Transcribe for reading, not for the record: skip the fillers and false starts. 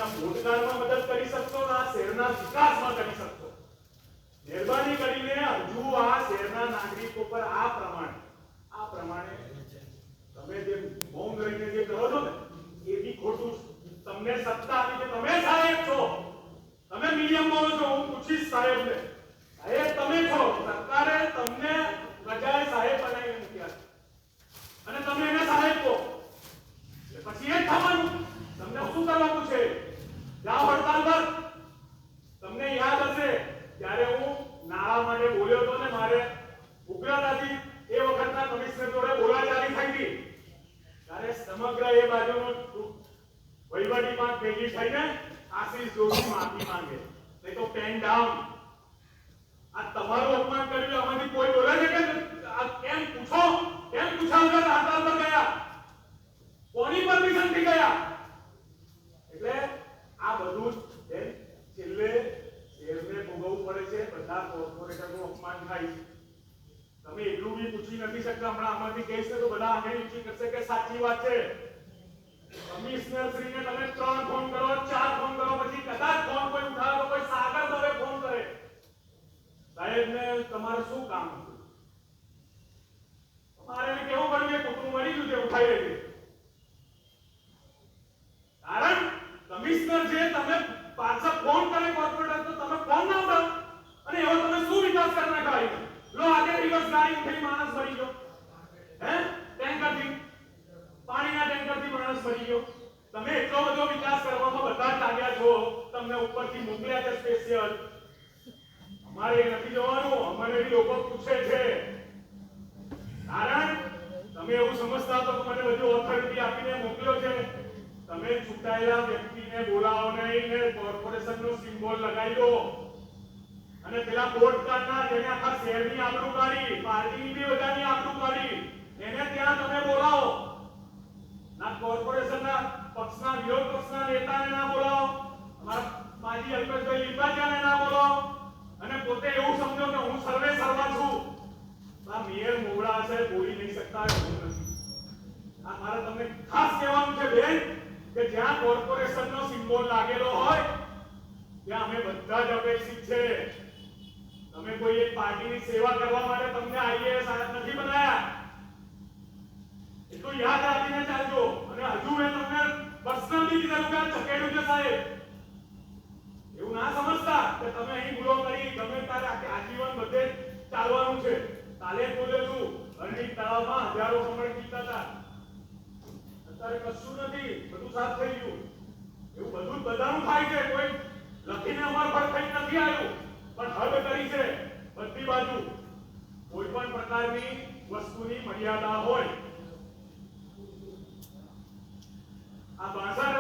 શહેરના ભૂતકાળમાં મદદ કરી શકશો ને આ શહેરના વિકાસમાં કરી શકશો. મહેરબાની કરીને હજુ આ શહેરના નાગરિકો પર આ પ્રમાણે તમે જે મૌન રહીને જે કરો છો ને એ બી ખોટું. તમને સત્તા આપી છે, તમે સાહેબ છો, તમે મીડિયમ બોલો છો, હું પૂછીશ સાહેબને, સાહેબ તમે છો, સરકારે તમને પ્રજાએ સાહેબ બનાવીને મૂક્યા અને તમે એને સાહેબ કહો પછી એ જ થવાનું. તમને શું કરવાનું છે? જાઓ હડતાલ પર. તમને યાદ હશે જ્યારે હું નાળા માટે બોલ્યો હતો ને મારે ઉગ્રતાથી એ વખતના કમિશનર જોડે બોલાચાલી થઈ હતી ત્યારે સમગ્ર એ બાજુનો વહીવટી પાંચ ભેગી થઈને આશીષ જોશી માફી માંગે, નહીં તો પેન ડાઉન. આ તમારું અપમાન કર્યું આમાંથી કોઈ બોલે છે કે આ કેમ પૂછો? કેમ પૂછા વગર હડતાલ પર ગયા? કોની પરમિશન થી ગયા? એટલે આ બધું જ છેલ્લે શહેરને ભોગવવું પડે છે. બધા કોર્પોરેટરનું અપમાન થાય છે. તમે એટલું બી પૂછી નથી શકતા. હમણાં આમાંથી કહીશ તો બધા આંગળી ઊંચી કરશે કે સાચી વાત છે. કમિશનર શ્રીને તમે 3 ફોન કરો, 4 ફોન કરો, પછી કદાચ ફોન કોઈ ઉઠાવે તો કોઈ સાગર દવે ફોન કરે, સાહેબને તમારે શું કામ હતું? તમારે એને કેવું પડ્યું કે કુટુંબ મરી ગયું છે, ઉઠાઈ લેજે. કારણ કમિશનર છે, તમે પાછા ફોન કરે કોર્પોરેટર તો તમે ફોન ના ઉઠાવો અને એવો તમે શું વિકાસ કરી નાખ્યો? લો આજે દિવસ ગાડી ઉઠી માણસ મરી ગયો, હે ટેન્કરથી, પાણીના ટેન્કરથી માણસ મરી ગયો. તમે એટલો બધો વિકાસ કરવામાં બધા જ લાગ્યા છો, તમને ઉપરથી મોકલ્યા છે સ્પેશિયલ. અમારે એ નથી જવાનું. અમને બી લોકો પૂછે છે. કારણ તમે એવું સમજતા હતો કે મને બધી ઓથોરિટી આપીને મોકલ્યો છે. તમે ચૂંટાયેલા વ્યક્તિને બોલાવો નહીં ને કોર્પોરેશનનો સિમ્બોલ લગાવી દો અને પેલા પોડકાસ્ટના જેને આખા શહેરની આબરૂ કાઢી, પાર્ટીની બી બધાની આબરૂ કાઢી, એને ત્યાં તમે બોલાવો. ના કોર્પોરેશનના પક્ષના વિરોધ પક્ષના નેતાને ના બોલાવો, અમારા માજી અલ્પેશભાઈ લીંબાચાને ના બોલાવો અને પોતે એવું સમજો કે હું સર્વે સર્વા છું. આ મેયર મોવડા હશે, બોલી નહીં શકતા એવું નથી. આ મારે તમને ખાસ કહેવાનું છે બેન કે જ્યાં કોર્પોરેશનનો સિમ્બોલ લાગેલો હોય ત્યાં અમે બધા જ અપેક્ષિત છે. તમે કોઈ એક પાર્ટીની સેવા કરવા માટે તમને આઈએએસ નથી બનાયા, એટલું યાદ રાખીને ચાલજો. અને હજુ મેં તમને પર્સનલી કીધેલું કે ચકેડ્યું છે સાહેબ. એવું ના સમજતા કે તમે અહીં ભૂલો કરી ગમે ત્યારે આજીવન બધે ચાલવાનું છે. કાલે બોલેલું હરણી તળાવમાં હજારો કમળ પીતા હતા, અત્યારે કશું નથી, બધું સાફ થઈ ગયું. એવું બધું જ બધાનું થાય છે. કોઈ લખીને અમાર પર થઈ નથી આવ્યું, પણ હદ કરી છે બધી બાજુ. કોઈ પણ પ્રકારની વસ્તુની મર્યાદા હોય. આ ભાષા